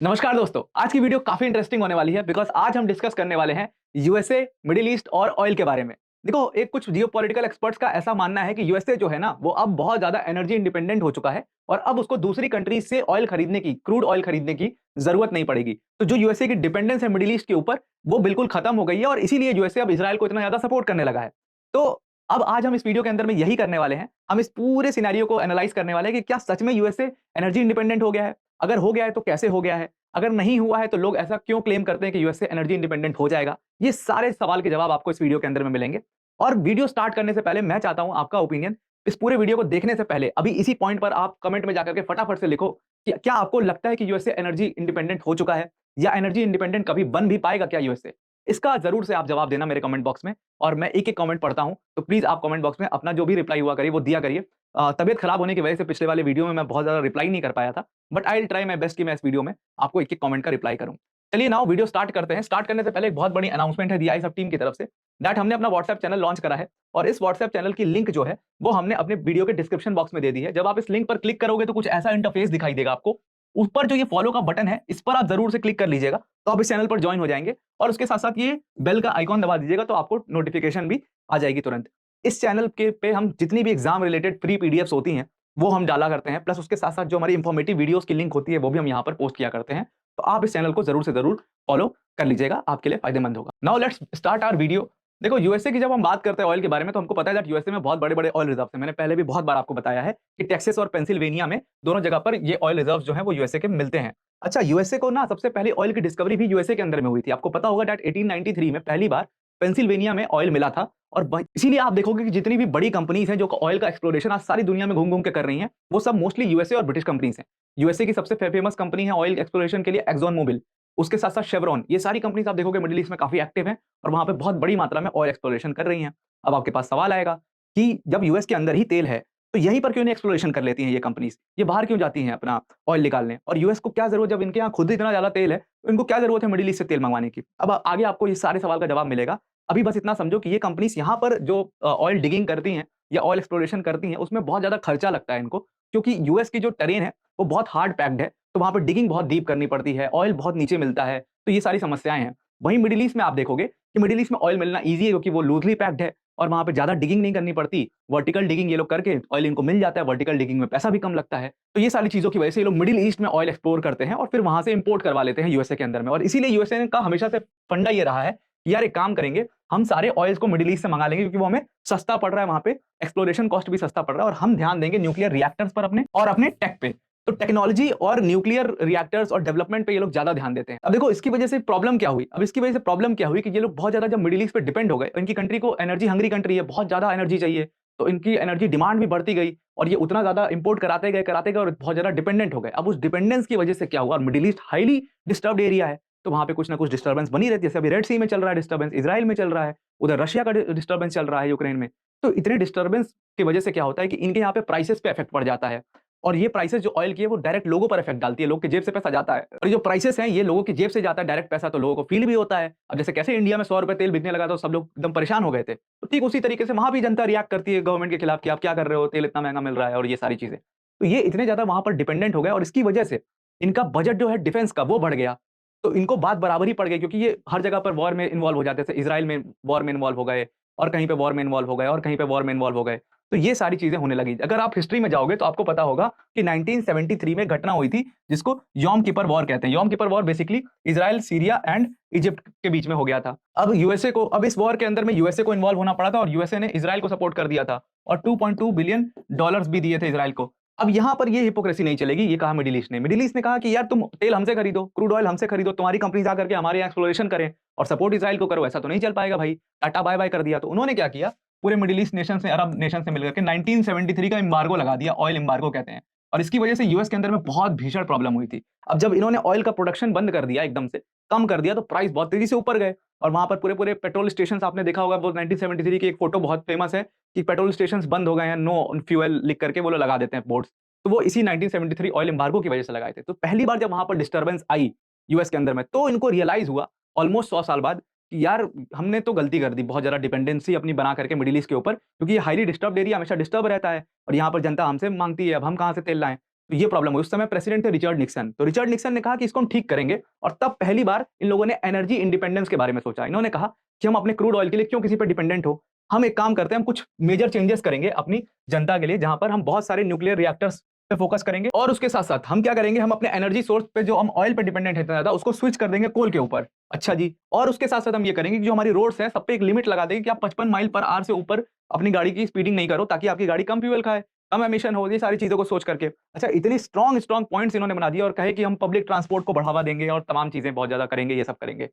नमस्कार दोस्तों, आज की वीडियो काफी इंटरेस्टिंग होने वाली है बिकॉज आज हम डिस्कस करने वाले हैं यूएसए, मिडिल ईस्ट और ऑयल के बारे में। देखो, एक कुछ जियोपॉलिटिकल एक्सपर्ट्स का ऐसा मानना है कि यूएसए जो है ना, वो अब बहुत ज्यादा एनर्जी इंडिपेंडेंट हो चुका है और अब उसको दूसरी कंट्रीज से ऑयल खरीदने की, क्रूड ऑयल खरीदने की जरूरत नहीं पड़ेगी। तो जो यूएसए की डिपेंडेंस है मिडिल ईस्ट के ऊपर, वो बिल्कुल खत्म हो गई है और इसीलिए यूएसए अब इसराइल को इतना ज्यादा सपोर्ट करने लगा है। तो अब आज हम इस वीडियो के अंदर में यही करने वाले हैं। हम इस पूरे सिनेरियो को एनालाइज करने वाले हैं कि क्या सच में यूएसए एनर्जी इंडिपेंडेंट हो गया है, अगर हो गया है तो कैसे हो गया है, अगर नहीं हुआ है तो लोग ऐसा क्यों क्लेम करते हैं कि यूएसए एनर्जी इंडिपेंडेंट हो जाएगा। ये सारे सवाल के जवाब आपको इस वीडियो के अंदर में मिलेंगे। और वीडियो स्टार्ट करने से पहले मैं चाहता हूं आपका ओपिनियन। इस पूरे वीडियो को देखने से पहले अभी इसी पॉइंट पर आप कमेंट में जाकर के फटाफट से लिखो कि क्या आपको लगता है कि यूएसए एनर्जी इंडिपेंडेंट हो चुका है या एनर्जी इंडिपेंडेंट कभी बन भी पाएगा क्या यूएसए। इसका जरूर से आप जवाब देना मेरे कमेंट बॉक्स में, और मैं एक एक कमेंट पढ़ता हूं, तो प्लीज आप कमेंट बॉक्स में अपना जो भी रिप्लाई हुआ करिए वो दिया करिए। तबियत खराब होने की वजह से पिछले वाले वीडियो में मैं बहुत ज्यादा रिप्लाई नहीं कर पाया था, but I will try my best कि मैं इस वीडियो में आपको एक-एक कमेंट का रिप्लाई करूं। चलिए नाउ वीडियो स्टार्ट करते हैं। स्टार्ट करने से पहले एक बहुत बड़ी अनाउंसमेंट है DI सब टीम की तरफ से, दैट हमने अपना व्हाट्सएप चैनल लॉन्च करा है और इस व्हाट्सएप चैनल की लिंक जो है वो हमने अपने वीडियो के डिस्क्रिप्शन बॉक्स में दे दी है। जब आप इस लिंक पर क्लिक करोगे तो कुछ ऐसा इंटरफेस दिखाई देगा आपको। ऊपर जो ये फॉलो का बटन है, इस पर आप जरूर से क्लिक कर लीजिएगा, तो आप इस चैनल पर ज्वाइन हो जाएंगे और उसके साथ-साथ ये बेल का आइकॉन दबा दीजिएगा तो आपको नोटिफिकेशन भी आ जाएगी तुरंत। इस चैनल के पे हम जितनी भी एग्जाम रिलेटेड फ्री पीडीएफ्स होती हैं वो हम डाला करते हैं, प्लस उसके साथ-साथ जो हमारी इंफॉर्मेटिव वीडियोस की लिंक होती है वो भी हम यहाँ पर पोस्ट किया करते हैं। तो आप इस चैनल को जरूर से जरूर फॉलो कर लीजिएगा, आपके लिए फायदेमंद होगा। Now let's start our video. देखो, यूएसए की जब हम बात करते हैं ऑयल के बारे में, तो हमको पता है दैट यूएसए में बहुत बड़े-बड़े ऑयल रिजर्व्स हैं। मैंने पहले भी बहुत बार आपको बताया है कि टेक्सास और पेंसिल्वेनिया में दोनों जगह पर ये ऑयल रिजर्व्स जो हैं वो यूएसए के मिलते हैं। अच्छा, यूएसए को ना सबसे पहले ऑयल की डिस्कवरी भी यूएसए के अंदर में हुई थी। आपको पता होगा दैट 1893 में पहली बार पेंसिल्वेनिया में ऑयल मिला था और इसीलिए आप देखोगे कि जितनी भी बड़ी कंपनीज हैं जो ऑयल का एक्सप्लोरेशन आज सारी दुनिया में घूम-घूम के कर रही हैं, वो सब मोस्टली यूएसए और ब्रिटिश कंपनीज हैं। यूएसए की सबसे फेमस कंपनी है ऑयल एक्सप्लोरेशन के लिए एक्सॉन मोबिल। उसके साथ-साथ शेवरॉन, ये सारी कंपनीज आप देखोगे मिडिल ईस्ट में काफी एक्टिव हैं और वहां पे बहुत बड़ी मात्रा में ऑयल एक्सप्लोरेशन कर रही हैं। अब आपके पास सवाल आएगा कि जब यूएस के अंदर ही तेल है, तो यहीं पर क्यों नहीं एक्सप्लोरेशन कर लेती हैं ये कंपनीज? ये बाहर क्यों जाती हैं अपना ऑयल निकालने? और यूएस को क्या जरूरत, जब इनके यहाँ खुद ही इतना ज्यादा तेल है, तो इनको क्या जरूरत है मिडिल ईस्ट से तेल मंगवाने की? अब आगे आपको ये सारे सवाल का जवाब मिलेगा। अभी बस इतना समझो कि ये कंपनीज यहाँ पर जो ऑयल डिगिंग करती हैं या ऑयल एक्सप्लोरेशन करती हैं, उसमें बहुत ज्यादा खर्चा लगता है इनको, क्योंकि यूएस की जो टेरेन है वो बहुत हार्ड पैक्ड है, तो वहां पर डिगिंग बहुत डीप करनी पड़ती है, ऑयल बहुत नीचे मिलता है, तो ये सारी समस्याएं हैं। वहीं मिडिल ईस्ट में आप देखोगे कि मिडिल ईस्ट में ऑयल मिलना ईजी है क्योंकि वो लूजली पैक्ड है और वहां पे ज्यादा डिगिंग नहीं करनी पड़ती। वर्टिकल डिगिंग ये लोग करके ऑयल इनको मिल जाता है, वर्टिकल डिगिंग में पैसा भी कम लगता है। तो ये सारी चीजों की वजह से ये लोग मिडिल ईस्ट में ऑयल एक्सप्लोर करते हैं और फिर वहां से इंपोर्ट करवा लेते हैं यूएसए के अंदर में। और इसीलिए यूएसए का हमेशा से फंडा ये रहा है कि यार एक काम करेंगे, हम सारे ऑयल्स को मिडिल ईस्ट से मंगा लेंगे क्योंकि वो हमें सस्ता पड़ रहा है, वहां पे एक्सप्लोरेशन कॉस्ट भी सस्ता पड़ रहा है और हम ध्यान देंगे न्यूक्लियर रिएक्टर्स पर अपने और अपने टेक पे। तो टेक्नोलॉजी और न्यूक्लियर रिएक्टर्स और डेवलपमेंट पे ये लोग ज्यादा ध्यान देते हैं। अब देखो, इसकी वजह से प्रॉब्लम क्या हुई? अब इसकी वजह से प्रॉब्लम क्या हुई कि ये लोग बहुत ज्यादा जब मिडिल ईस्ट पे डिपेंड हो गए, इनकी कंट्री को एनर्जी हंग्री कंट्री है, बहुत ज्यादा एनर्जी चाहिए, तो इनकी एनर्जी डिमांड भी बढ़ती गई और ये उतना ज्यादा इंपोर्ट कराते गए और बहुत ज्यादा डिपेंडेंट हो गए। अब उस डिपेंडेंस की वजह से क्या हुआ, middle east highly disturbed area है, तो वहां पे कुछ ना कुछ डिस्टर्बेंस बनी रहती है। जैसे अभी रेड सी में चल रहा है डिस्टर्बेंस, इजराइल में चल रहा है, उधर रशिया का डिस्टर्बेंस चल रहा है यूक्रेन में। तो इतने डिस्टर्बेंस की वजह से क्या होता है कि इनके यहाँ पे प्राइसेस पे इफेक्ट पड़ जाता है और ये प्राइसेस जो ऑयल की है वो डायरेक्ट लोगों पर इफेक्ट डालती है, लोग के जेब से पैसा जाता है और ये जो प्राइसेस हैं ये लोगों की जेब से जाता है डायरेक्ट पैसा, तो लोगों को फील भी होता है। अब जैसे कैसे इंडिया में 100 रुपए तेल बिकने लगा तो सब लोग एकदम परेशान हो गए थे, तो ठीक उसी तरीके से वहां भी जनता रिएक्ट करती है गवर्नमेंट के खिलाफ कि आप क्या कर रहे हो, तेल इतना महंगा मिल रहा है और ये सारी चीजें। तो ये इतने ज्यादा वहां पर डिपेंडेंट हो गए और इसकी वजह से इनका बजट जो है डिफेंस का वो बढ़ गया, तो इनको बात बराबर ही पड़ गई क्योंकि ये हर जगह पर वॉर में इन्वॉल्व हो जाते थे। इजराइल में वॉर में इन्वॉल्व हो गए और कहीं पे वॉर में इन्वॉल्व हो गए और कहीं पे वॉर में इन्वॉल्व हो गए, तो ये सारी चीजें होने लगी। अगर आप हिस्ट्री में जाओगे तो आपको पता होगा कि 1973 में घटना हुई थी जिसको यॉम किपर वॉर कहते हैं। Yom Kippur war basically Israel, Syria and Egypt के बीच में हो गया था। अब इस वॉर के अंदर में यूएसए को इन्वॉल्व होना पड़ा था और यूएसए ने इजराइल को सपोर्ट कर दिया था और 2.2 बिलियन डॉलर्स भी दिए थे इजराइल को। अब यहाँ पर ये हिपोक्रेसी नहीं चलेगी, ये कहा मिडिल ईस्ट ने। मिडिल ईस्ट ने कहा कि यार तुम तेल हमसे खरीदो, क्रूड ऑयल हमसे खरीदो, तुम्हारी कंपनी जा करके हमारे यहाँ एक्सप्लोरेशन करें और सपोर्ट इजराइल को करो, ऐसा तो नहीं चल पाएगा भाई। टाटा बाय बाय कर दिया। तो उन्होंने क्या किया, पूरे मिडिल ईस्ट नेशन से, अरब नेशन से मिलकर के 1973 का एम्बार्गो लगा दिया, ऑयल एम्बार्गो कहते हैं। और इसकी वजह से यूएस के अंदर में बहुत भीषण प्रॉब्लम हुई थी। अब जब इन्होंने ऑयल का प्रोडक्शन बंद कर दिया, एकदम से कम कर दिया, तो प्राइस बहुत तेजी से ऊपर गए और वहां पर पूरे पूरे पेट्रोल स्टेशन आपने देखा होगा, वो 1973 की एक फोटो बहुत फेमस है कि पेट्रोल स्टेशन बंद हो गए हैं, नो फ्यूल लिख करके वो लोग लगा देते हैं बोर्ड्स। तो वो इसी 1973 ऑयल एम्बार्गो की वजह से लगाए थे। तो पहली बार जब वहां पर डिस्टर्बेंस आई यूएस के अंदर में, तो इनको रियलाइज हुआ ऑलमोस्ट 100 साल बाद कि यार हमने तो गलती कर दी, बहुत ज्यादा डिपेंडेंसी अपनी बना करके मिडिल ईस्ट के ऊपर, क्योंकि ये हाईली डिस्टर्ब्ड एरिया हमेशा डिस्टर्ब रहता है और यहाँ पर जनता हमसे मांगती है, अब हम कहाँ से तेल लाएं। तो ये प्रॉब्लम हुई। उस समय प्रेसिडेंट थे रिचर्ड निक्सन। तो रिचर्ड निक्सन ने कहा कि इसको हम ठीक करेंगे और तब पहली बार इन लोगों ने एनर्जी इंडिपेंडेंस के बारे में सोचा। इन्होंने कहा कि हम अपने क्रूड ऑयल के लिए क्यों किसी पे डिपेंडेंट हो, हम एक काम करते हैं, हम कुछ मेजर चेंजेस करेंगे अपनी जनता के लिए, जहां पर हम बहुत सारे न्यूक्लियर रिएक्टर्स पे फोकस करेंगे और उसके साथ साथ हम क्या करेंगे, हम अपने एनर्जी सोर्स पे जो हम ऑयल पे डिपेंडेंट है इतना ज्यादा, उसको स्विच कर देंगे कोल के ऊपर। अच्छा जी, और उसके साथ साथ हम ये करेंगे कि जो हमारी रोड्स है सब पे एक लिमिट लगा देंगे कि आप 55 माइल पर आवर से ऊपर अपनी गाड़ी की स्पीडिंग नहीं करो, ताकि आपकी गाड़ी कम फ्यूल खाए, कम एमिशन हो, ये सारी चीजों को सोच करके। अच्छा, इतनी स्ट्रॉन्ग स्ट्रॉन्ग पॉइंट्स इन्होंने बना दिए और कहे कि हम पब्लिक ट्रांसपोर्ट को बढ़ावा देंगे और तमाम चीजें बहुत ज्यादा करेंगे, ये सब करेंगे।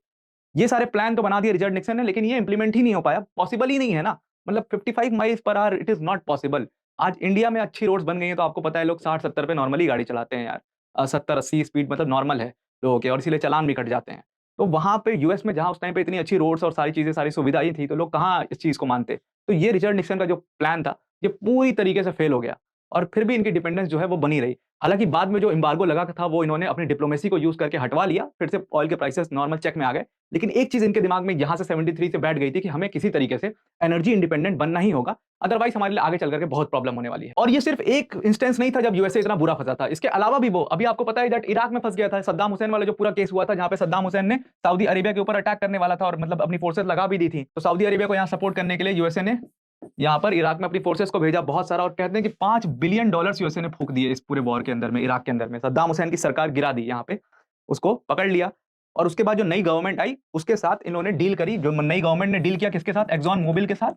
ये सारे प्लान तो बना दिए रिचर्ड निक्सन ने, लेकिन ये इंप्लीमेंट ही नहीं हो पाया, पॉसिबल ही नहीं है ना। मतलब 55 miles per hour it is not possible. आज इंडिया में अच्छी रोड्स बन गई हैं तो आपको पता है लोग 60-70 पे नॉर्मली गाड़ी चलाते हैं यार। 70-80 स्पीड मतलब नॉर्मल है लोगों के, और इसीलिए चालान भी कट जाते हैं। तो वहाँ पे यूएस में जहाँ उस टाइम पे इतनी अच्छी रोड्स और सारी चीज़ें, सारी सुविधाएँ थी, तो लोग कहाँ इस चीज़ को मानते। तो ये रिचर्ड निक्सन का जो प्लान था, ये पूरी तरीके से फेल हो गया और फिर भी इनकी डिपेंडेंस जो है वो बनी रही। हालाँकि बाद में जो एम्बार्गो लगा था वो इन्होंने अपनी डिप्लोमेसी को यूज़ करके हटवा लिया, फिर से ऑयल के प्राइसेस नॉर्मल चेक में आ गए। लेकिन एक चीज़ इनके दिमाग में यहाँ से 73 से बैठ गई थी कि हमें किसी तरीके से एनर्जी इंडिपेंडेंट बनना ही होगा, अदरवाइज़ हमारे लिए आगे चल कर के बहुत प्रॉब्लम होने वाली है। और ये सिर्फ एक इंस्टेंस नहीं था जब यूएसए इतना बुरा फँसा था, इसके अलावा भी वो अभी आपको पता है दैट इराक में फँस गया था। सद्दाम हुसैन वाला जो पूरा केस हुआ था, जहाँ पे सद्दाम हुसैन ने सऊदी अरेबिया के ऊपर अटैक करने वाला था और मतलब अपनी फोर्सेस लगा भी दी थी। तो सऊदी अरेबिया को यहाँ सपोर्ट करने के लिए यूएसए ने यहाँ पर इराक में अपनी फोर्सेस को भेजा बहुत सारा, और कहते हैं कि $5 बिलियन यूएसए ने फूंक दिए इस पूरे वॉर के अंदर में, इराक के अंदर में। सद्दाम हुसैन की सरकार गिरा दी यहाँ पे, उसको पकड़ लिया। और उसके बाद जो नई गवर्नमेंट आई उसके साथ इन्होंने डील करी। जो नई गवर्नमेंट ने डील किया किसके साथ? एक्सॉन मोबिल के साथ,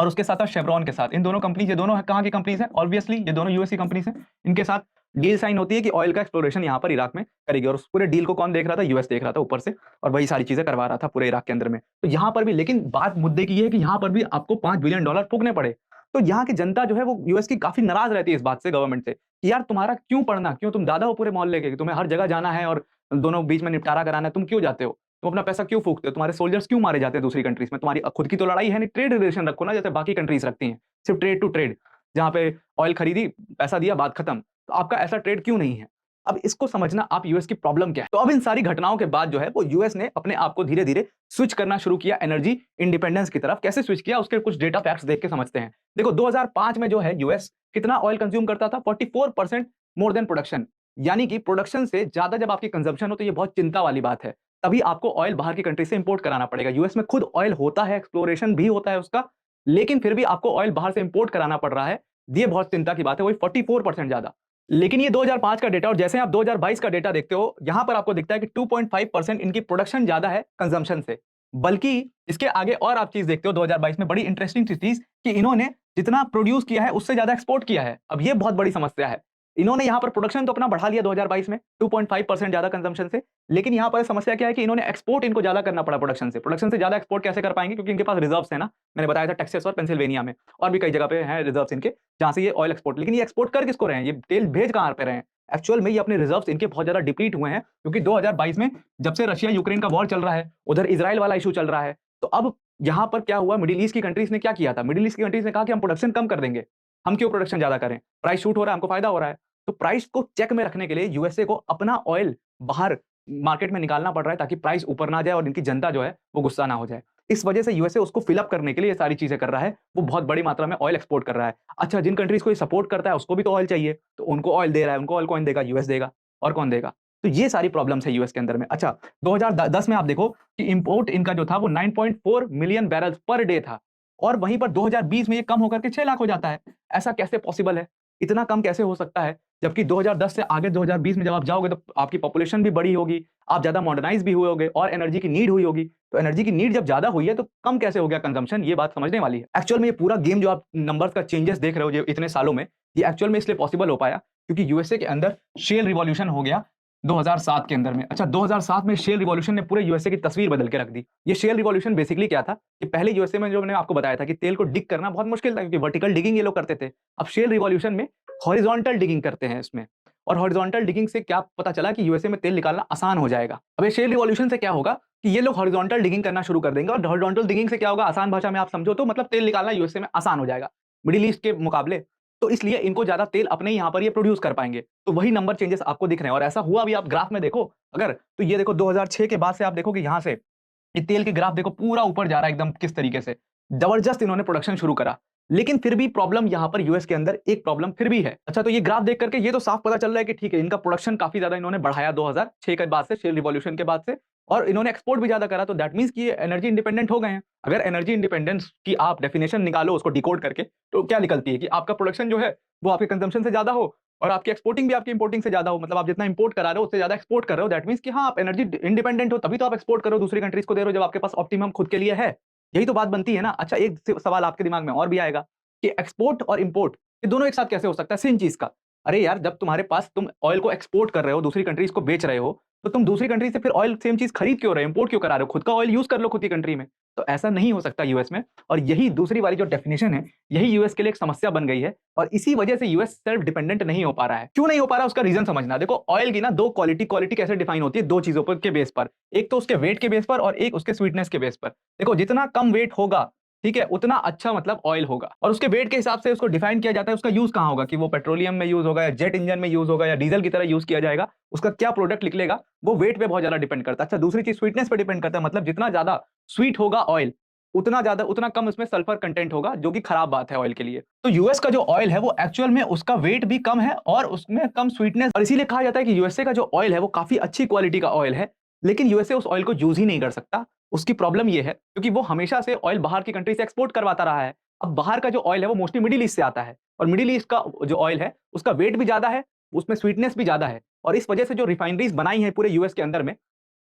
और उसके साथ शेवरॉन के साथ। इन दोनों कंपनीज, ये दोनों कहाँ की कंपनीज हैं? ऑब्वियसली ये दोनों यूएस की कंपनीज हैं। इनके साथ डील साइन होती है कि ऑयल का एक्सप्लोरेशन यहाँ पर इराक में करेगी, और उस पूरे डील को कौन देख रहा था? यूएस देख रहा था ऊपर से, और वही सारी चीजें करवा रहा था पूरे इराक के अंदर में। तो यहाँ पर भी, लेकिन बात मुद्दे की ये है कि यहाँ पर भी आपको $5 बिलियन फूकने पड़े। तो यहाँ की जनता जो है वो यूएस की काफी नाराज रहती है इस बात से, गवर्नमेंट से, कि यार तुम्हारा क्यों पढ़ना, क्यों तुम दादा हो पूरे मोहल्ले के, तुम्हें हर जगह जाना है और दोनों बीच में निपटारा कराना है, तुम क्यों जाते हो? तुम अपना पैसा क्यों फूकते हो? तुम्हारे सोल्जर्स क्यों मारे जाते हैं दूसरी कंट्रीज में? तुम्हारी खुद की तो लड़ाई है नहीं, ट्रेड रिलेशन रखो ना, जैसे बाकी कंट्रीज रखती हैं, सिर्फ ट्रेड टू ट्रेड, जहाँ पे ऑयल खरीदी, पैसा दिया, बात खत्म। तो आपका ऐसा ट्रेड क्यों नहीं है? अब इसको समझना आप यूएस की प्रॉब्लम क्या है। तो अब इन सारी घटनाओं के बाद जो है वो यूएस ने अपने आप को धीरे धीरे स्विच करना शुरू किया एनर्जी इंडिपेंडेंस की तरफ। कैसे स्विच किया उसके कुछ डेटा फैक्ट्स देख के समझते हैं। देखो 2005 में जो है यूएस कितना ऑयल कंज्यूम करता था? 44% मोर देन प्रोडक्शन। यानी कि प्रोडक्शन से ज्यादा जब आपकी कंजम्पशन हो तो ये बहुत चिंता वाली बात है। तभी आपको ऑयल बाहर की कंट्री से इंपोर्ट कराना पड़ेगा। यूएस में खुद ऑयल होता है, एक्सप्लोरेशन भी होता है उसका, लेकिन फिर भी आपको ऑयल बाहर से इंपोर्ट कराना पड़ रहा है। ये बहुत चिंता की बात है, वही 44% ज्यादा। लेकिन ये 2005 का डेटा, और जैसे आप 2022 का डेटा देखते हो, यहां पर आपको दिखता है कि 2.5% इनकी प्रोडक्शन ज्यादा है कंजम्पशन से। बल्कि इसके आगे और आप चीज देखते हो 2022 में, बड़ी इंटरेस्टिंग चीज कि इन्होंने जितना प्रोड्यूस किया है उससे ज्यादा एक्सपोर्ट किया है। अब ये बहुत बड़ी समस्या है। इन्होंने यहां पर प्रोडक्शन तो अपना बढ़ा लिया 2022 में 2.5% ज्यादा कंजम्पशन से, लेकिन यहां पर समस्या क्या है कि इन्होंने एक्सपोर्ट इनको ज्यादा करना पड़ा प्रोडक्शन से ज्यादा एक्सपोर्ट कैसे कर पाएंगे? क्योंकि इनके पास रिजर्व्स है ना, मैंने बताया था टेक्सास और पेंसिल्वेनिया में, और भी कई जगह पे है रिजर्व्स इनके, जहां से ये ऑयल एक्सपोर्ट। लेकिन ये एक्सपोर्ट कर किसको रहे हैं? ये तेल भेज कहां पे रहे हैं? एक्चुअल में ये अपने रिजर्व्स इनके बहुत ज्यादा डिप्लीट हुए हैं, क्योंकि 2022 में जब से रशिया यूक्रेन का वॉर चल रहा है, उधर इजराइल वाला इशू चल रहा है, तो अब यहां पर क्या हुआ? मिडिल ईस्ट की कंट्रीज ने क्या किया था? मिडिल ईस्ट की कंट्रीज ने कहा कि हम प्रोडक्शन कम कर देंगे, हम क्यों प्रोडक्शन ज्यादा करें? प्राइस शूट हो रहा है, हमको फायदा हो रहा है। तो प्राइस को चेक में रखने के लिए यूएसए को अपना ऑयल बाहर मार्केट में निकालना पड़ रहा है, ताकि प्राइस ऊपर ना जाए और इनकी जनता जो है वो गुस्सा ना हो जाए। इस वजह से यूएसए उसको फिल अप करने के लिए ये सारी चीजें कर रहा है, वो बहुत बड़ी मात्रा में ऑयल एक्सपोर्ट कर रहा है। अच्छा, जिन कंट्रीज को ये सपोर्ट करता है उसको भी तो ऑयल चाहिए, तो उनको ऑयल दे रहा है। उनको ऑयल कौन देगा? यूएस देगा, और कौन देगा? तो ये सारी प्रॉब्लम्स है यूएस के अंदर में। अच्छा, 2010 में आप देखो कि इंपोर्ट इनका जो था वो 9.4 मिलियन बैरल्स पर डे था, और वहीं पर 2020 में ये कम होकर के 6 लाख हो जाता है। ऐसा कैसे पॉसिबल है? इतना कम कैसे हो सकता है? जबकि 2010 से आगे 2020 में जब आप जाओगे तो आपकी पॉपुलेशन भी बड़ी होगी, आप ज्यादा मॉडर्नाइज भी हुए होगे, और एनर्जी की नीड हुई होगी। तो एनर्जी की नीड जब ज्यादा हुई है तो कम कैसे हो गया कंजम्पशन? ये बात समझने वाली है। एक्चुअल में ये पूरा गेम जो आप नंबर्स का चेंजेस देख रहे हो ये इतने सालों में, ये एक्चुअल में इसलिए पॉसिबल हो पाया क्योंकि यूएसए के अंदर शेल रिवॉल्यूशन हो गया 2007 के अंदर में। अच्छा, 2007 में शेल रिवॉल्यूशन ने पूरे यूएसए की तस्वीर बदल के रख दी। ये शेल रिवॉल्यूशन बेसिकली क्या था कि पहले यूएसए में जो मैंने आपको बताया था कि तेल को डिग करना बहुत मुश्किल था, क्योंकि वर्टिकल डिगिंग ये लोग करते थे। अब शेल रिवॉल्यूशन में हॉरिजॉन्टल डिगिंग करते हैं इसमें, और हॉरिजॉन्टल डिगिंग से क्या पता चला कि यूएसए में तेल निकालना आसान हो जाएगा। अब ये शेल रिवॉल्यूशन से क्या होगा कि ये लोग हॉरिजॉन्टल डिगिंग करना शुरू कर देंगे, और हॉरिजॉन्टल डिगिंग से क्या होगा, आसान भाषा में आप समझो तो मतलब तेल निकालना यूएसए में आसान हो जाएगा मिडिल ईस्ट के मुकाबले। तो इसलिए इनको ज्यादा तेल अपने यहाँ पर ये प्रोड्यूस कर पाएंगे। तो वही नंबर चेंजेस आपको दिख रहे हैं, और ऐसा हुआ भी। आप ग्राफ में देखो अगर, तो ये देखो 2006 के बाद से आप देखो कि यहाँ से ये तेल के ग्राफ देखो पूरा ऊपर जा रहा है एकदम, किस तरीके से जबरदस्त इन्होंने प्रोडक्शन शुरू करा। लेकिन फिर भी प्रॉब्लम यहाँ पर यूएस के अंदर एक प्रॉब्लम फिर भी है। अच्छा, तो ये ग्राफ देख करके ये तो साफ पता चल रहा है कि ठीक है, इनका प्रोडक्शन काफी ज्यादा इन्होंने बढ़ाया 2006 के बाद से, शेल रिवॉल्यूशन के बाद से, और इन्होंने एक्सपोर्ट भी ज्यादा करा, तो दैट मींस कि ये एनर्जी इंडिपेंडेंट हो गए हैं। अगर एनर्जी इंडिपेंडेंस की आप डेफिनेशन निकालो उसको डिकोड करके, तो क्या निकलती है कि आपका प्रोडक्शन जो है वो आपके कंजम्पशन से ज्यादा हो और आपकी एक्सपोर्टिंग भी आपकी इंपोर्टिंग से ज्यादा हो, मतलब आप जितना इंपोर्ट करा रहे हो उससे ज्यादा एक्सपोर्ट कर रहे हो। दैट मींस कि हाँ, आप एनर्जी इंडिपेंडेंट हो, तभी तो आप एक्सपोर्ट करो, दूसरी कंट्रीज को दे रहे हो जब आपके पास ऑप्टिमम खुद के लिए है। यही तो बात बनती है ना। अच्छा, एक सवाल आपके दिमाग में और भी आएगा कि एक्सपोर्ट और इंपोर्ट ये दोनों एक साथ कैसे हो सकता है सेम चीज का? अरे यार, जब तुम्हारे पास तुम ऑयल को एक्सपोर्ट कर रहे हो, दूसरी कंट्रीज को बेच रहे हो, तो तुम दूसरी कंट्री से फिर ऑयल सेम चीज खरीद क्यों रहे हो, इंपोर्ट क्यों करा रहे हो? खुद का ऑयल यूज कर लो खुद की कंट्री में। तो ऐसा नहीं हो सकता यूएस में, और यही दूसरी वाली जो डेफिनेशन है, यही यूएस के लिए एक समस्या बन गई है, और इसी वजह से यूएस सेल्फ डिपेंडेंट नहीं हो पा रहा है। क्यों नहीं हो पा रहा है उसका रीजन समझना। देखो, ऑयल की ना दो क्वालिटी, क्वालिटी कैसे डिफाइन होती है, दो चीजों पर के बेस पर, एक तो उसके वेट के बेस पर और एक उसके स्वीटनेस के बेस पर। देखो, जितना कम वेट होगा, ठीक है, उतना अच्छा मतलब ऑयल होगा, और उसके वेट के हिसाब से उसको डिफाइन किया जाता है उसका यूज कहां होगा, कि वो पेट्रोलियम में यूज होगा या जेट इंजन में यूज होगा या डीजल की तरह यूज किया जाएगा, उसका क्या प्रोडक्ट निकलेगा, वो वेट पे बहुत ज्यादा डिपेंड करता है। अच्छा, दूसरी चीज स्वीटनेस पे डिपेंड करता है, मतलब जितना ज्यादा स्वीट होगा ऑयल, उतना ज्यादा उतना कम उसमें सल्फर कंटेंट होगा, जो कि खराब बात है ऑयल के लिए। तो यूएस का जो ऑयल है वो एक्चुअल में उसका वेट भी कम है और उसमें कम स्वीटनेस, और इसीलिए कहा जाता है कि यूएसए का जो ऑयल है वो काफी अच्छी क्वालिटी का ऑयल है, लेकिन यूएसए उस ऑयल को यूज ही नहीं कर सकता। उसकी प्रॉब्लम ये है क्योंकि वो हमेशा से ऑयल बाहर की कंट्री से एक्सपोर्ट करवाता रहा है। अब बाहर का जो ऑयल है वो मोस्टली मिडिल ईस्ट से आता है, और मिडिल ईस्ट का जो ऑयल है उसका वेट भी ज्यादा है, उसमें स्वीटनेस भी ज्यादा है, और इस वजह से जो रिफाइनरीज बनाई है पूरे यूएस के अंदर में,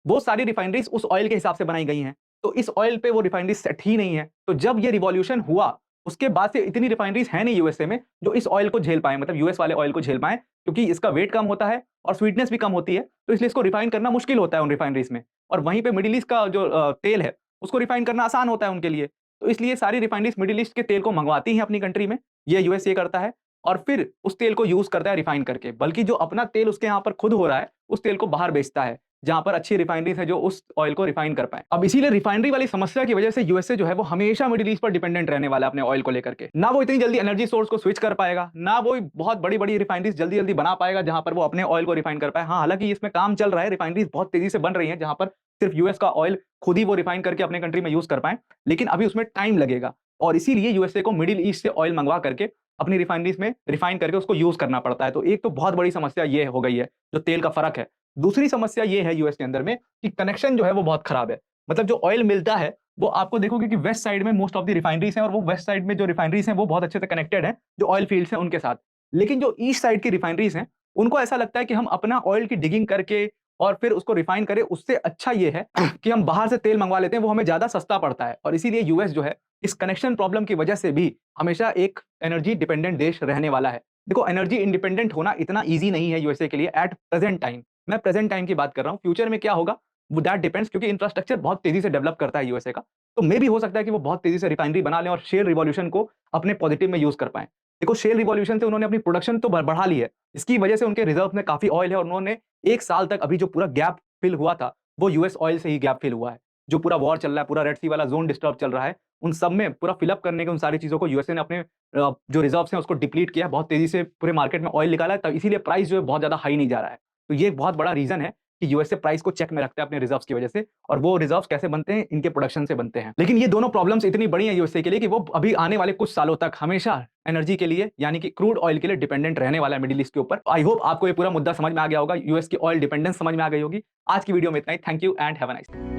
वो सारी रिफाइनरीज उस ऑयल के हिसाब से बनाई गई हैं। तो इस ऑयल पे वो रिफाइनरीज सेट ही नहीं है। तो जब ये रिवॉल्यूशन हुआ, उसके बाद से इतनी रिफाइनरीज है नहीं यूएसए में जो इस ऑयल को झेल पाए, मतलब यूएस वाले ऑयल को झेल पाए, क्योंकि इसका वेट कम होता है और स्वीटनेस भी कम होती है, तो इसलिए इसको रिफाइन करना मुश्किल होता है उन रिफाइनरीज में। और वहीं पे मिडिल ईस्ट का जो तेल है, उसको रिफाइन करना आसान होता है उनके लिए। तो इसलिए सारी रिफाइनरीज मिडिल ईस्ट के तेल को मंगवाती हैं अपनी कंट्री में, ये यूएस ये करता है, और फिर उस तेल को यूज करता है रिफाइन करके। बल्कि जो अपना तेल उसके यहाँ पर खुद हो रहा है, उस तेल को बाहर बेचता है, जहां पर अच्छी रिफाइनरीज है जो उस ऑयल को रिफाइन कर पाए। अब इसीलिए रिफाइनरी वाली समस्या की वजह से यूएसए जो है वो हमेशा मिडिल ईस्ट पर डिपेंडेंट रहने वाला है अपने ऑयल को लेकर के। ना वो इतनी जल्दी एनर्जी सोर्स को स्विच कर पाएगा, ना वो बहुत बड़ी बड़ी रिफाइनरीज जल्दी जल्दी बना पाएगा जहां पर वो अपने ऑयल को रिफाइन कर पाए। हाँ, हालांकि इसमें काम चल रहा है, रिफाइनरीज बहुत तेजी से बन रही है जहां पर सिर्फ यूएस का ऑयल खुद ही वो रिफाइन करके अपने कंट्री में यूज कर पाए, लेकिन अभी उसमें टाइम लगेगा, और इसीलिए यूएसए को मिडिल ईस्ट से ऑयल मंगवा करके अपनी रिफाइनरीज में रिफाइन करके उसको यूज करना पड़ता है। तो एक तो बहुत बड़ी समस्या ये हो गई है, जो तेल का फर्क है। दूसरी समस्या ये है यूएस के अंदर में कि कनेक्शन जो है वो बहुत खराब है। मतलब जो ऑयल मिलता है वो आपको देखोगे कि वेस्ट साइड में मोस्ट ऑफ द रिफाइनरीज हैं, और वो वेस्ट साइड में जो रिफाइनरीज हैं वो बहुत अच्छे से कनेक्टेड हैं जो ऑयल फील्ड्स हैं उनके साथ। लेकिन जो ईस्ट साइड की रिफाइनरीज हैं, उनको ऐसा लगता है कि हम अपना ऑयल की डिगिंग करके और फिर उसको रिफाइन करें, उससे अच्छा ये है कि हम बाहर से तेल मंगवा लेते हैं, वो हमें ज्यादा सस्ता पड़ता है। और इसीलिए यूएस जो है इस कनेक्शन प्रॉब्लम की वजह से भी हमेशा एक एनर्जी डिपेंडेंट देश रहने वाला है। देखो, एनर्जी इंडिपेंडेंट होना इतना ईजी नहीं है यूएसए के लिए एट प्रेजेंट टाइम। मैं प्रेजेंट टाइम की बात कर रहा हूँ, फ्यूचर में क्या होगा वो दैट डिपेंड्स, क्योंकि इंफ्रास्ट्रक्चर बहुत तेजी से डेवलप करता है यूएसए का। तो मे भी हो सकता है कि वो बहुत तेजी से रिफाइनरी बना लें और शेल रिवॉल्यूशन को अपने पॉजिटिव में यूज कर पाएं। देखो, शेल रिवॉल्यूशन से उन्होंने अपनी प्रोडक्शन तो बढ़ा ली है, इसकी वजह से उनके रिजर्व में काफी ऑयल है, और उन्होंने 1 साल तक अभी जो पूरा गैप फिल हुआ था वो यूएस ऑयल से ही गैप फिल हुआ है। जो पूरा वॉर चल रहा है, पूरा रेड सी वाला जोन डिस्टर्ब चल रहा है, उन सब में पूरा फिलअप करने के उन सारी चीजों को यूएसए ने अपने जो रिजर्व्स हैं उसको डिप्लीट किया, बहुत तेजी से पूरे मार्केट में ऑयल निकाला है, तब इसीलिए प्राइस जो है बहुत ज्यादा हाई नहीं जा रहा है। तो ये एक बहुत बड़ा रीजन है कि यूएसए प्राइस को चेक में रखता है अपने रिजर्व्स की वजह से, और वो रिजर्व्स कैसे बनते हैं, इनके प्रोडक्शन से बनते हैं। लेकिन ये दोनों प्रॉब्लम्स इतनी बड़ी हैं यूएसए के लिए कि वो अभी आने वाले कुछ सालों तक हमेशा एनर्जी के लिए, यानी कि क्रूड ऑयल के लिए डिपेंडेंट रहने वाला है मिडिल ईस्ट के ऊपर। आई होप आपको ये पूरा मुद्दा समझ में आ गया होगा, यूएस की ऑयल डिपेंडेंस समझ में आ गई होगी। आज की वीडियो में इतना ही। Thank you and have a nice day.